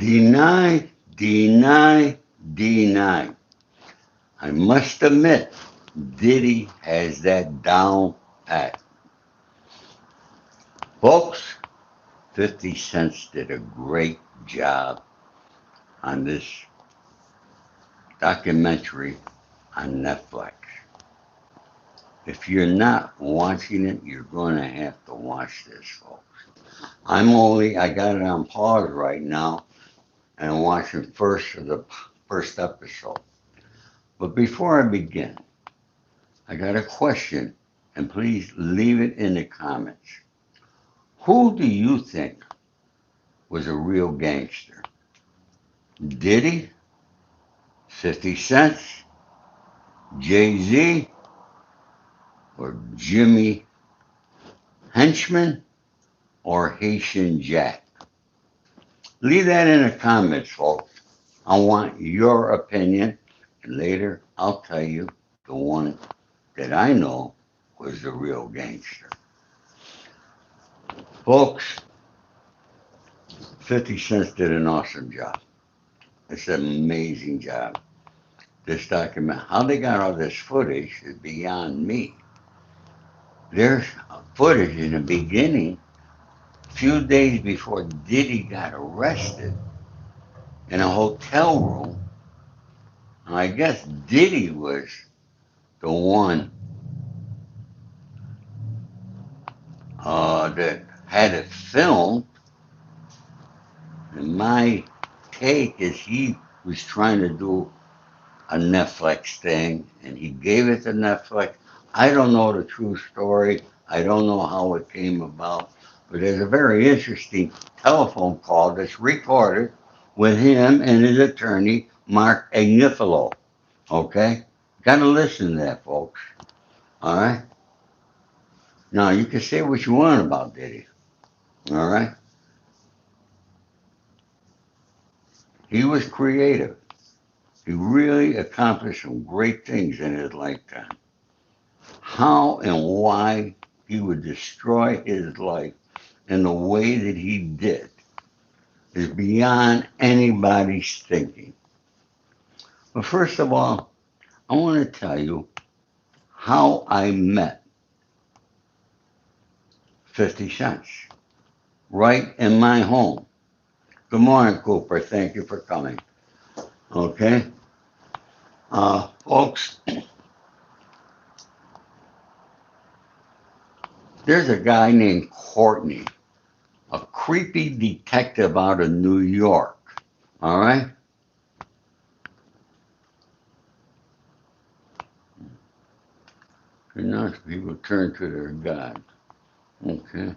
Deny, deny, deny. I must admit, Diddy has that down pat. Folks, 50 Cent did a great job on this documentary on Netflix. If you're not watching it, you're going to have to watch this, folks. I got it on pause right now and I'm watching the first episode. But before I begin, I got a question and please leave it in the comments. Who do you think was a real gangster? Diddy, 50 Cent, Jay-Z, or Jimmy Henchman, or Haitian Jack? Leave that in the comments, folks. I want your opinion, and later I'll tell you the one that I know was the real gangster. Folks, 50 Cent did an awesome job. It's an amazing job. This document, how they got all this footage is beyond me. There's footage in the beginning, a few days before Diddy got arrested in a hotel room. And I guess Diddy was the one that had it filmed. And my take is he was trying to do a Netflix thing and he gave it to Netflix. I don't know the true story. I don't know how it came about. But there's a very interesting telephone call that's recorded with him and his attorney, Mark Agnifilo. Okay? Gotta listen to that, folks. All right? Now, you can say what you want about Diddy. All right? He was creative. He really accomplished some great things in his lifetime. How and why he would destroy his life in the way that he did is beyond anybody's thinking. But first of all, I want to tell you how I met 50 Cent right in my home. Good morning, Cooper. Thank you for coming. Okay? Folks, there's a guy named Courtney, a creepy detective out of New York. All right? And now people turn to their God. Okay?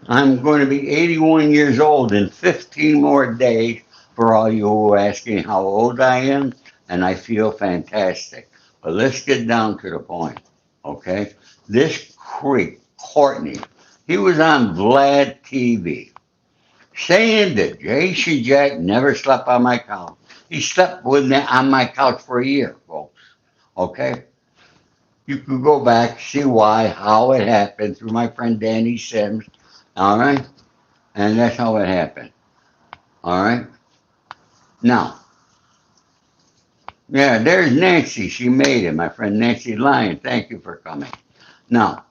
I'm going to be 81 years old in 15 more days for all you who are asking how old I am, and I feel fantastic. But let's get down to the point, okay? This creep, Courtney, he was on Vlad TV saying that Haitian Jack never slept on my couch. He slept with me on my couch for a year, folks, okay? You can go back, see why, how it happened through my friend Danny Sims, all right? And that's how it happened. All right. Now, yeah, there's Nancy. She made it. My friend Nancy Lyon. Thank you for coming. Now,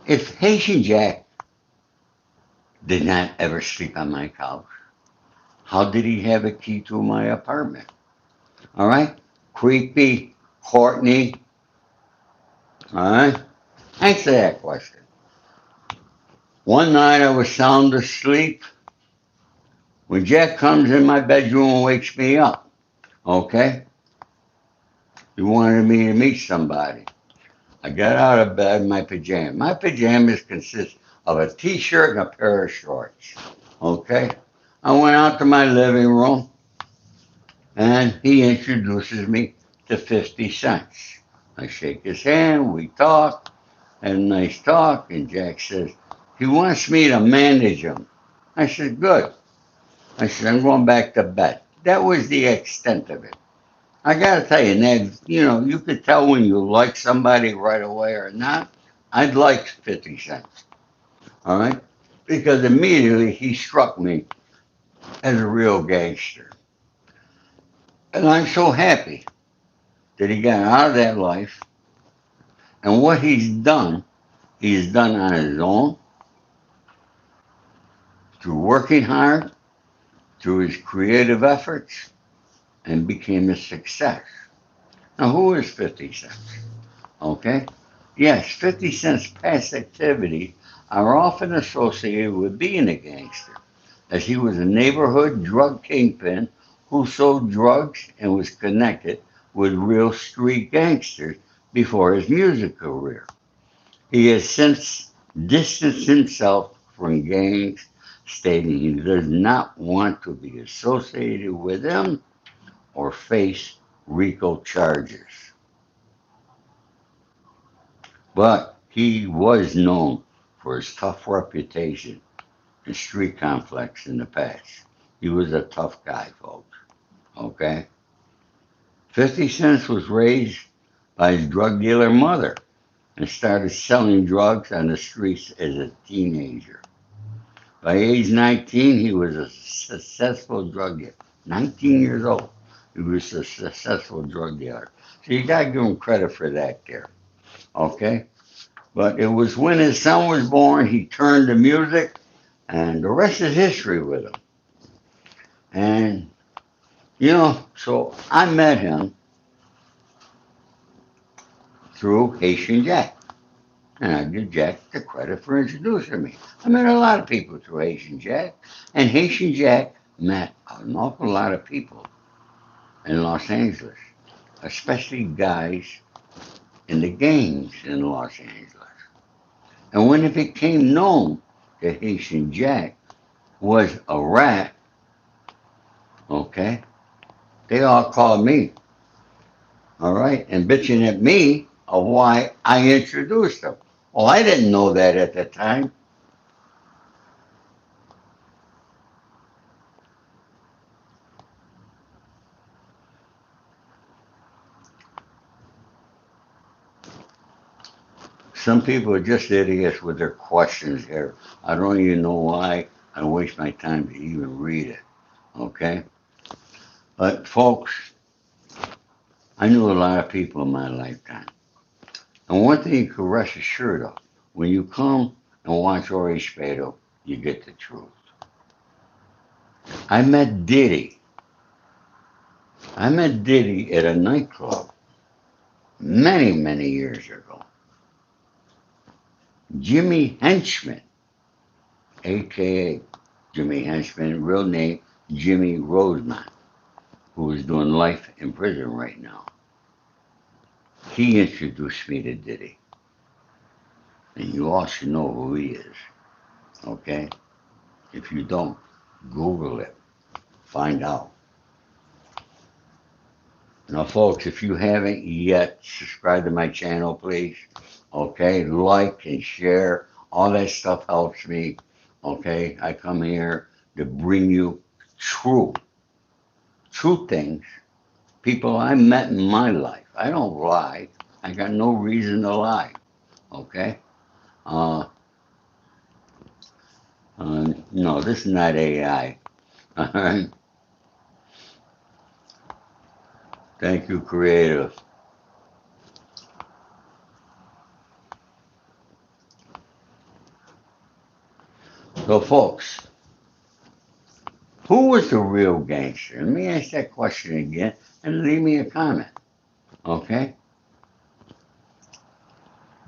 if Haitian Jack did not ever sleep on my couch, how did he have a key to my apartment? All right. Creepy Courtney. All right. Answer that question. One night I was sound asleep when Jack comes in my bedroom and wakes me up. Okay. He wanted me to meet somebody. I got out of bed in my pajamas. My pajamas consist of a t-shirt and a pair of shorts. Okay? I went out to my living room and he introduces me to 50 Cent. I shake his hand, we talk, had a nice talk, and Jack says, he wants me to manage him. I said, good. I said, I'm going back to bed. That was the extent of it. I gotta tell you, Ned, you could tell when you like somebody right away or not. I'd like 50 Cent. All right? Because immediately he struck me as a real gangster. And I'm so happy that he got out of that life. And what he's done on his own through working hard, through his creative efforts, and became a success. Now, who is 50 Cent? Okay? Yes, 50 Cent's past activities are often associated with being a gangster, as he was a neighborhood drug kingpin who sold drugs and was connected with real street gangsters before his music career. He has since distanced himself from gangs, stating he does not want to be associated with them or face RICO charges. But he was known for his tough reputation in street conflicts in the past. He was a tough guy, folks. Okay? 50 Cent was raised by his drug dealer mother and started selling drugs on the streets as a teenager. By age 19, he was a successful drug dealer. 19 years old, he was a successful drug dealer. So you got to give him credit for that there. Okay? But it was when his son was born, he turned to music, and the rest is history with him. And, so I met him through Haitian Jack. And I give Jack the credit for introducing me. I met a lot of people through Haitian Jack, and Haitian Jack met an awful lot of people in Los Angeles, especially guys in the gangs in Los Angeles. And when it became known that Haitian Jack was a rat, okay, they all called me, all right, and bitching at me of why I introduced them. Well, I didn't know that at the time. Some people are just idiots with their questions here. I don't even know why I waste my time to even read it, okay? But folks, I knew a lot of people in my lifetime. And one thing you can rest assured of, when you come and watch Ori Spado, you get the truth. I met Diddy. I met Diddy at a nightclub many, many years ago. Jimmy Henchman, aka Jimmy Henchman, real name Jimmy Rosemont, who is doing life in prison right now. He introduced me to Diddy. And you all should know who he is. Okay? If you don't, Google it. Find out. Now, folks, if you haven't yet, subscribe to my channel, please. Okay? Like and share. All that stuff helps me. Okay? I come here to bring you true things. People I met in my life. I don't lie. I got no reason to lie. Okay? Uh, no, this is not AI. All right? Thank you, creative. So, folks, who was the real gangster? Let me ask that question again and leave me a comment. Okay?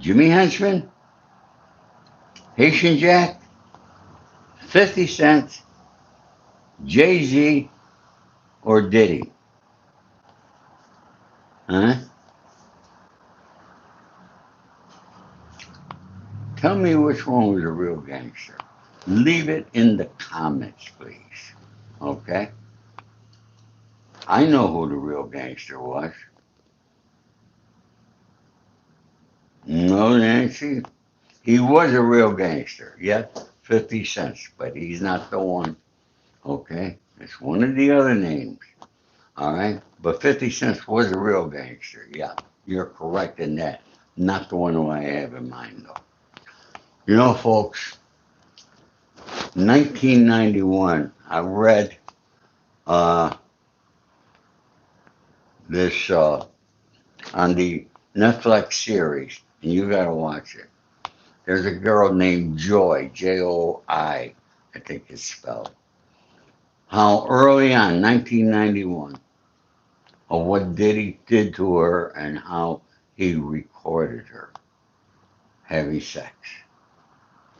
Jimmy Henchman, Haitian Jack, 50 Cent, Jay Z, or Diddy? Huh? Tell me which one was a real gangster. Leave it in the comments, please. Okay? I know who the real gangster was. No, Nancy. He was a real gangster. Yeah, 50 cents, but he's not the one. Okay? It's one of the other names. All right? But 50 cents was a real gangster. Yeah, you're correct in that. Not the one who I have in mind, though. Folks, 1991, I read uh, this on the Netflix series, and you got to watch it. There's a girl named Joy, Joi, I think it's spelled. How early on, 1991, of what Diddy did to her and how he recorded her having sex.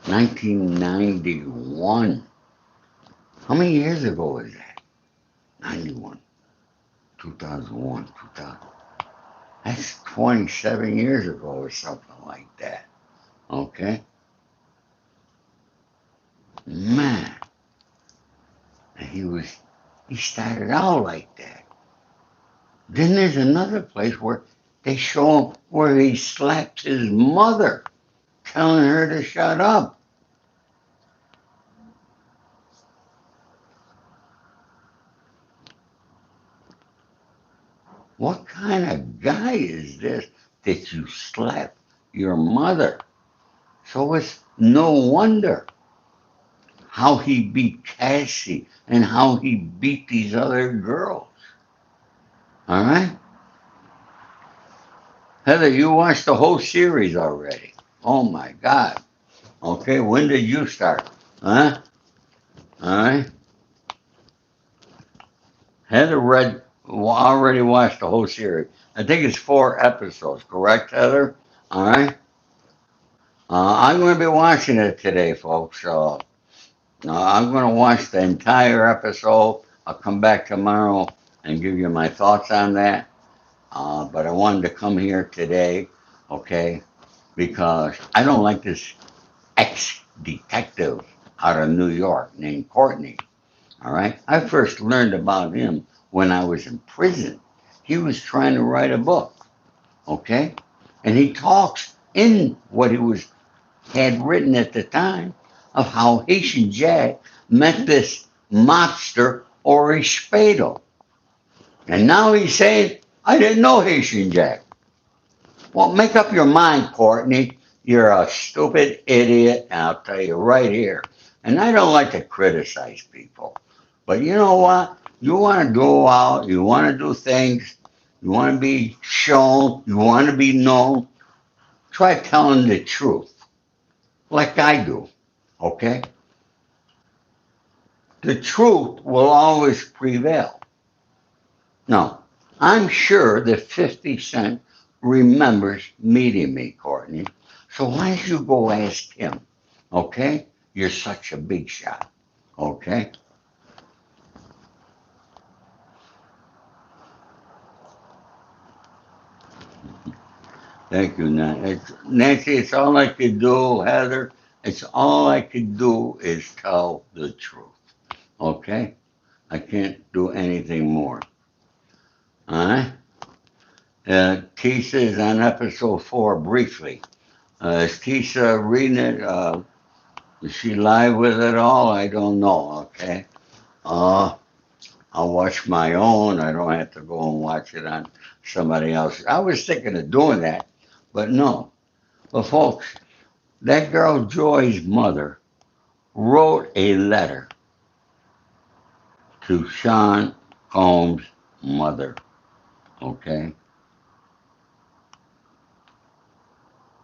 1991. How many years ago is that? 91, 2001, 2000. That's 27 years ago or something like that. Okay? Man, and he started out like that. Then there's another place where they show him where he slaps his mother, telling her to shut up. What kind of guy is this that you slap your mother? So it's no wonder how he beat Cassie and how he beat these other girls. All right? Heather, you watched the whole series already. Oh my God. Okay, when did you start? Huh? All right. Heather already watched the whole series. I think it's 4 episodes, correct, Heather? All right. I'm going to be watching it today, folks. So I'm going to watch the entire episode. I'll come back tomorrow and give you my thoughts on that. But I wanted to come here today, okay, because I don't like this ex-detective out of New York named Courtney. All right. I first learned about him when I was in prison. He was trying to write a book, okay, and he talks in what he was had written at the time of how Haitian Jack met this mobster Ori Spado, and now he's saying I didn't know Haitian Jack. Well, make up your mind, Courtney. You're a stupid idiot, and I'll tell you right here. And I don't like to criticize people. But you know what? You want to go out, you want to do things, you want to be shown, you want to be known. Try telling the truth, like I do, okay? The truth will always prevail. Now, I'm sure that 50 Cent remembers meeting me, Courtney. So why don't you go ask him, okay? You're such a big shot, okay? Thank you, Nancy. It's all I could do, Heather. It's all I could do is tell the truth, okay? I can't do anything more. All right? Tisha is on episode 4 briefly. Is Tisha reading it? Is she live with it all? I don't know, okay? Uh, I'll watch my own. I don't have to go and watch it on somebody else. I was thinking of doing that, but no. But folks, that girl Joy's mother wrote a letter to Sean Combs' mother, okay?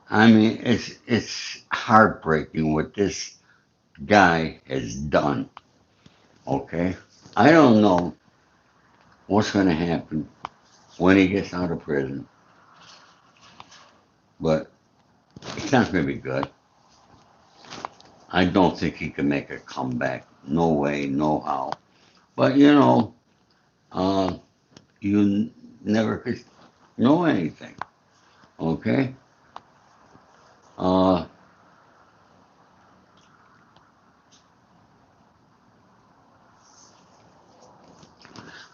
I mean, it's heartbreaking what this guy has done, okay? I don't know what's going to happen when he gets out of prison, but it's not going to be good. I don't think he can make a comeback. No way, no how. But uh, you never could know anything. Okay. Uh,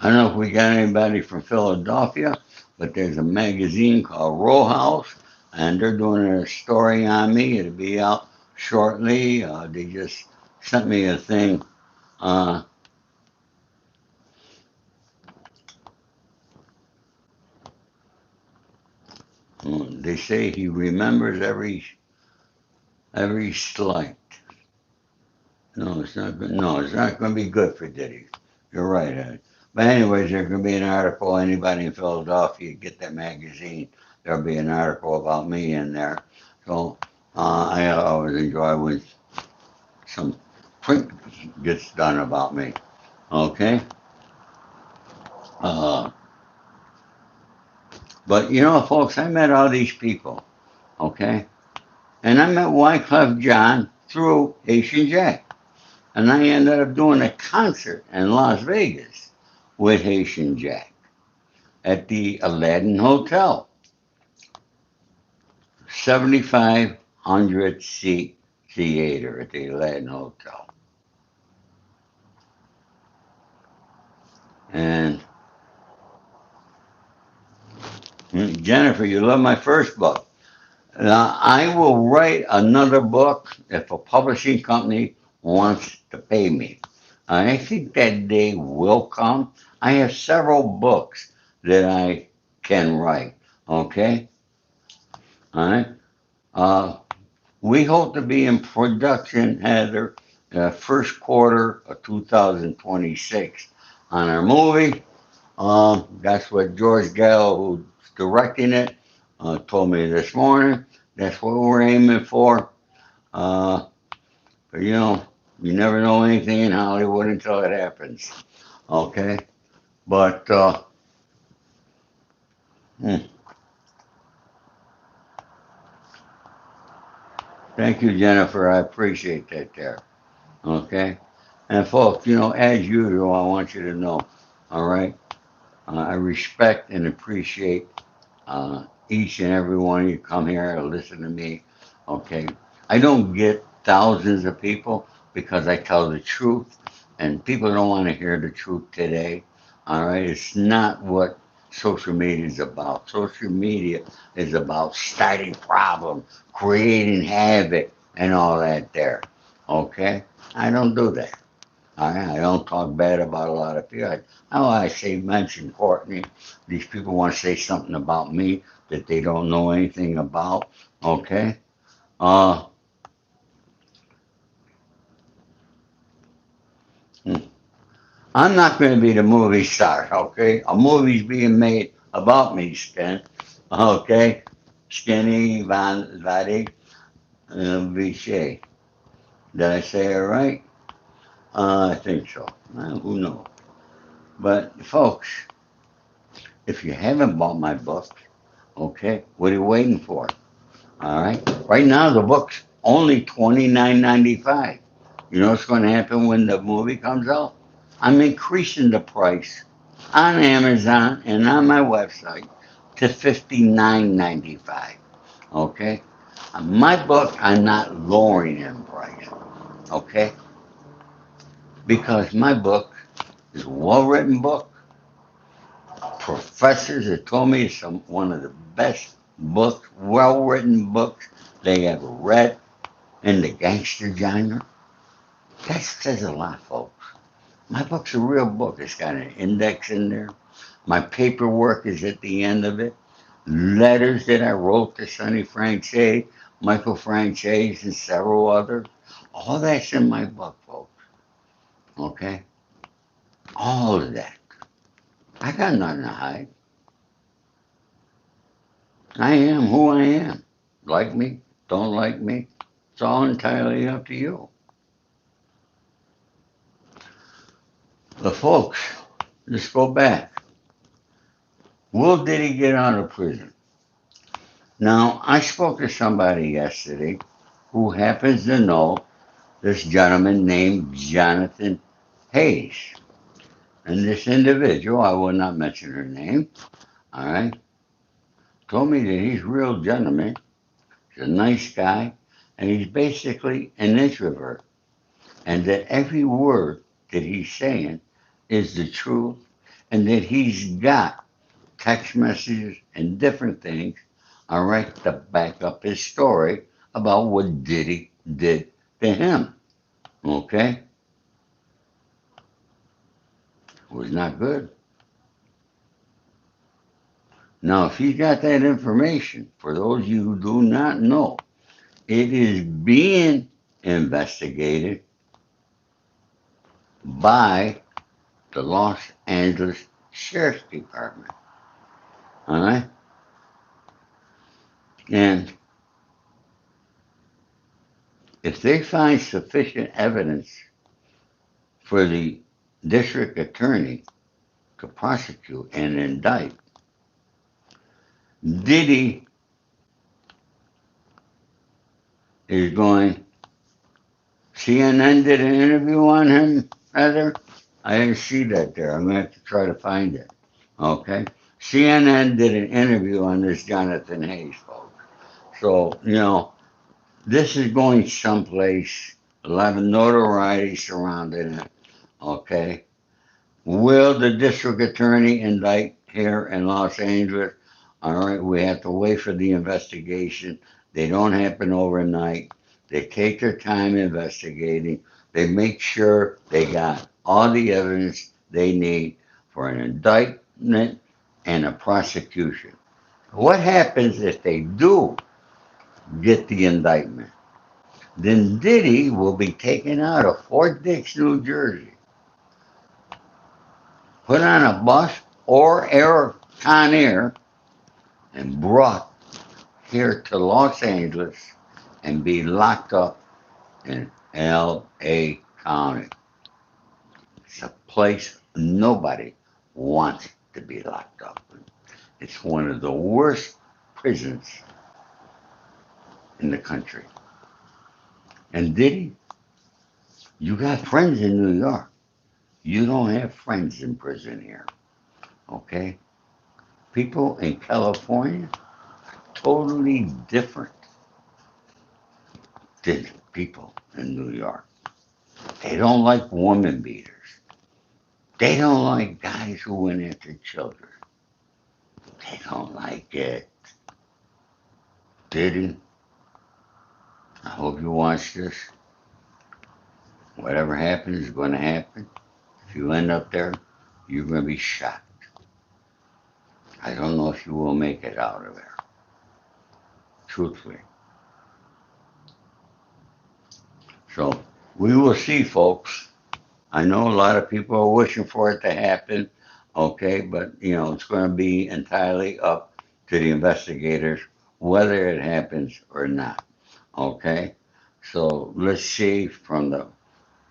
I don't know if we got anybody from Philadelphia, but there's a magazine called Row House, and they're doing a story on me. It'll be out shortly. They just sent me a thing. Uh, they say he remembers every slight. No, No, it's not good. No, it's not going to be good for Diddy. You're right, Ed. But anyways, there's going to be an article. Anybody in Philadelphia, get that magazine. There'll be an article about me in there. So I always enjoy when some print gets done about me. Okay. Uh, but you know, folks, I met all these people. Okay, and I met Wyclef John through Haitian Jack, and I ended up doing a concert in Las Vegas with Haitian Jack at the Aladdin Hotel, 7,500 seat theater at the Aladdin Hotel. And Jennifer, you love my first book. I will write another book if a publishing company wants to pay me. I think that day will come. I have several books that I can write. Okay? All right? Uh, we hope to be in production, Heather, first quarter of 2026 on our movie. That's what George Gallo, who's directing it, told me this morning. That's what we're aiming for. Uh, but you know, you never know anything in Hollywood until it happens. Okay? But hmm, thank you, Jennifer. I appreciate that there. Okay? And folks, you know, as usual, I want you to know, all right? I respect and appreciate each and every one of you come here and listen to me. Okay, I don't get thousands of people because I tell the truth, and people don't want to hear the truth today. All right, it's not what social media is about. Social media is about starting problems, creating havoc, and all that there. Okay, I don't do that. I don't talk bad about a lot of people. I say mention Courtney. These people want to say something about me that they don't know anything about. Okay. Uh, hmm. I'm not going to be the movie star. Okay. A movie's being made about me, Skin. Okay. Skinny Van Vadi Vichy. Did I say it right? I think so. Who knows? But folks, if you haven't bought my book, okay, what are you waiting for? All right. Right now, the book's only $29.95. You know what's going to happen when the movie comes out? I'm increasing the price on Amazon and on my website to $59.95. Okay. My book, I'm not lowering in price. Okay. Because my book is a well-written book. Professors have told me it's one of the best books, well-written books they ever read in the gangster genre. That says a lot, folks. My book's a real book. It's got an index in there. My paperwork is at the end of it. Letters that I wrote to Sonny Franche, Michael Franchese, and several others. All that's in my book, folks. Okay? All of that. I got nothing to hide. I am who I am. Like me, don't like me. It's all entirely up to you. But folks, let's go back. Will Diddy get out of prison? Now, I spoke to somebody yesterday who happens to know this gentleman named Jonathan Hayes. And this individual, I will not mention her name, all right, told me that he's a real gentleman, he's a nice guy, and he's basically an introvert. And that every word that he's saying is the truth, and that he's got text messages and different things, all right, to back up his story about what Diddy did to him. Okay? It was not good. Now, if you got that information, for those of you who do not know, it is being investigated by the Los Angeles Sheriff's Department. All right? And if they find sufficient evidence for the district attorney to prosecute and indict, Diddy is going. CNN did an interview on him, Heather. I didn't see that there. I'm going to have to try to find it. Okay? CNN did an interview on this Jonathan Hayes, folks. So, this is going someplace, a lot of notoriety surrounding it. Okay? Will the district attorney indict here in Los Angeles? All right, we have to wait for the investigation. They don't happen overnight. They take their time investigating. They make sure they got all the evidence they need for an indictment and a prosecution. What happens if they do get the indictment? Then Diddy will be taken out of Fort Dix, New Jersey, put on a bus or Air Con Air, and brought here to Los Angeles and be locked up in L.A. County. It's a place nobody wants to be locked up in. It's one of the worst prisons in the country. And Diddy, you got friends in New York. You don't have friends in prison here. Okay? People in California are totally different than people in New York. They don't like woman beaters. They don't like guys who went after children. They don't like it. Diddy, I hope you watch this. Whatever happens is going to happen. If you end up there, you're going to be shocked. I don't know if you will make it out of there. Truthfully. So we will see, folks. I know a lot of people are wishing for it to happen, okay, but it's going to be entirely up to the investigators whether it happens or not, okay. So let's see from the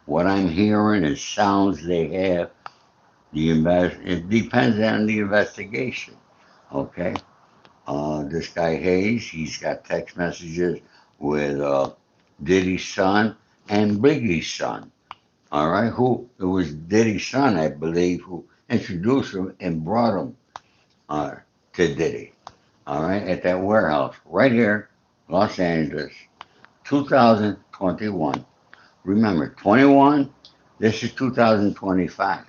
what I'm hearing is sounds they have. It depends on the investigation, okay. This guy Hayes, he's got text messages with Diddy's son and Biggie's son. All right, who it was Diddy's son, I believe, who introduced him and brought him uh, to Diddy. All right, at that warehouse right here, Los Angeles, 2021. Remember, 21. This is 2025,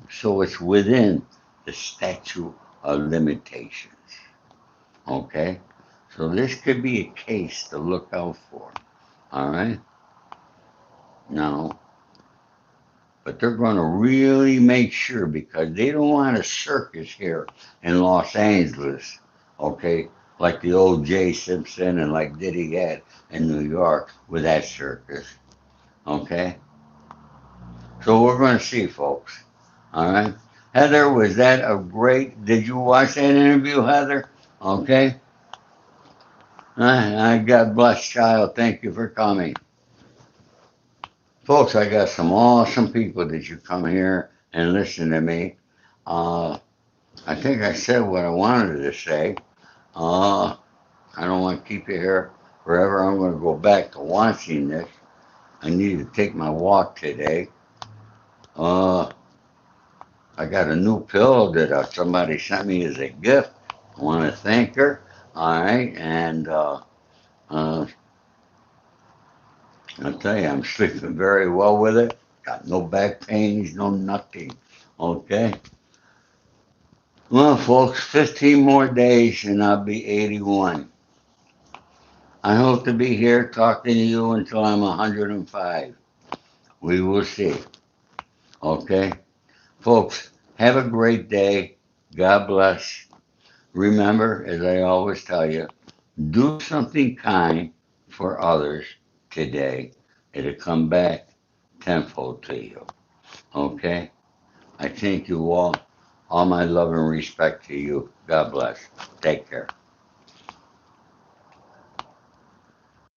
so it's within the statute of limitations. Okay, so this could be a case to look out for. All right, now. But they're going to really make sure because they don't want a circus here in Los Angeles, okay, like the old Jay Simpson and like Diddy had in New York with that circus, okay? So we're going to see, folks, all right? Heather, was that a great, did you watch that interview, Heather? Okay? God bless, child. Thank you for coming. Folks, I got some awesome people that you come here and listen to me. Uh, I think I said what I wanted to say. Uh, I don't want to keep you here forever. I'm going to go back to watching this. I need to take my walk today. Uh, I got a new pillow that somebody sent me as a gift. I want to thank her. All right. And uh, I'll tell you, I'm sleeping very well with it. Got no back pains, no nothing. Okay. Well, folks, 15 more days and I'll be 81. I hope to be here talking to you until I'm 105. We will see. Okay? Folks, have a great day. God bless. Remember, as I always tell you, do something kind for others today. It'll come back tenfold to you. Okay? I thank you all. All my love and respect to you. God bless. Take care.